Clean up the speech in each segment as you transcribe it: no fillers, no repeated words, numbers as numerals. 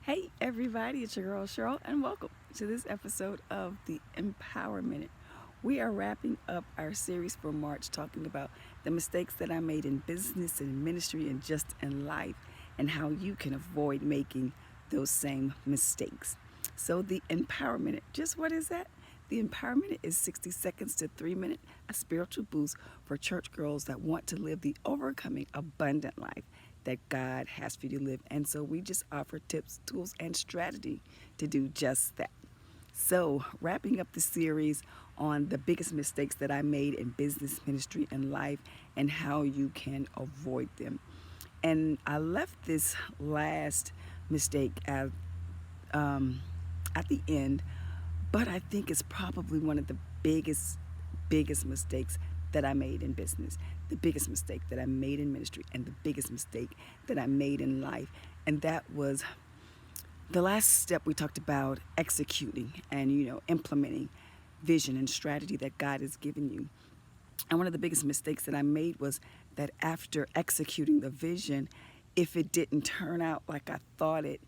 Hey everybody, it's your girl Cheryl, and welcome to this episode of the EmpowerMinute. We are wrapping up our series for March, talking about the mistakes that I made in business and ministry and just in life, and how you can avoid making those same mistakes. So the EmpowerMinute, just what is that? The EmpowerMinute is 60 seconds to 3 minutes, a spiritual boost for church girls that want to live the overcoming abundant life that God has for you to live. And so we just offer tips, tools, and strategy to do just that. So wrapping up the series on the biggest mistakes that I made in business, ministry, and life, and how you can avoid them. And I left this last mistake at the end, but I think it's probably one of the biggest mistakes that I made in business, the biggest mistake that I made in ministry, and the biggest mistake that I made in life. And that was the last step we talked about: executing and implementing vision and strategy that God has given you. And one of the biggest mistakes that I made was that after executing the vision, if it didn't turn out like I thought it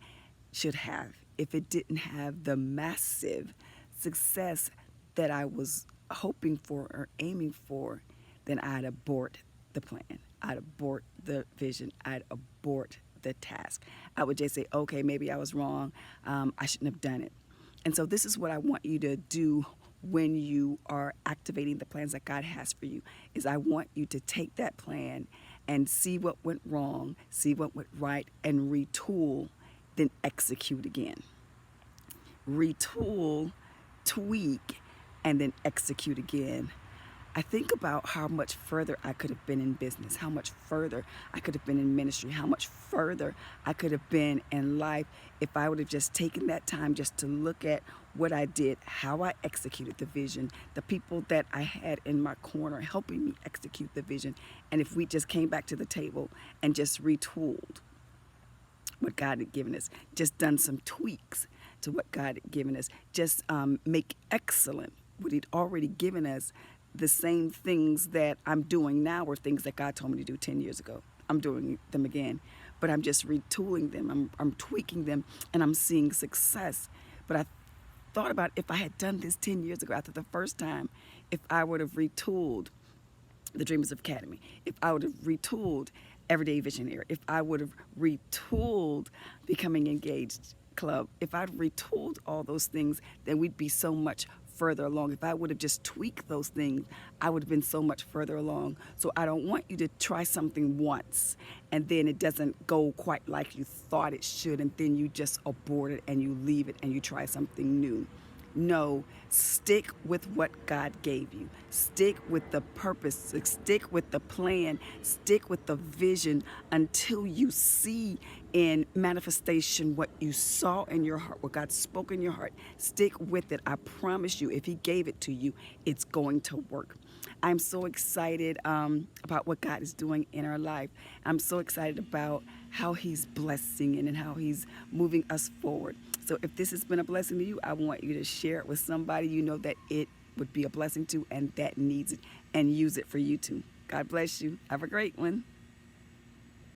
should have, if it didn't have the massive success that I was hoping for or aiming for, then I'd abort the plan. I'd abort the vision. I'd abort the task. I would just say, okay, maybe I was wrong. I shouldn't have done it. And so this is what I want you to do when you are activating the plans that God has for you, is I want you to take that plan and see what went wrong, see what went right, and retool, then execute again. Retool, tweak, and then execute again. I think about how much further I could have been in business, how much further I could have been in ministry, how much further I could have been in life if I would have just taken that time just to look at what I did, how I executed the vision, the people that I had in my corner helping me execute the vision, and if we just came back to the table and just retooled what God had given us, just done some tweaks to what God had given us, just make excellent what He'd already given us. The same things that I'm doing now were things that God told me to do 10 years ago. I'm doing them again, but I'm just retooling them. I'm tweaking them, and I'm seeing success. But I thought about, if I had done this 10 years ago after the first time, if I would have retooled the Dreamers Academy, if I would have retooled Everyday Visionary, if I would have retooled Becoming Engaged Club, if I'd retooled all those things, then we'd be so much further along. If I would have just tweaked those things, I would have been so much further along. So I don't want you to try something once and then it doesn't go quite like you thought it should, and then you just abort it and you leave it and you try something new. No, stick with what God gave you. Stick with the purpose. Stick with the plan. Stick with the vision until you see in manifestation what you saw in your heart, what God spoke in your heart. Stick with it. I promise you, if He gave it to you, it's going to work. I'm so excited about what God is doing in our life. I'm so excited about how He's blessing and how He's moving us forward. So if this has been a blessing to you, I want you to share it with somebody you know that it would be a blessing to and that needs it, and use it for you too. God bless you. Have a great one.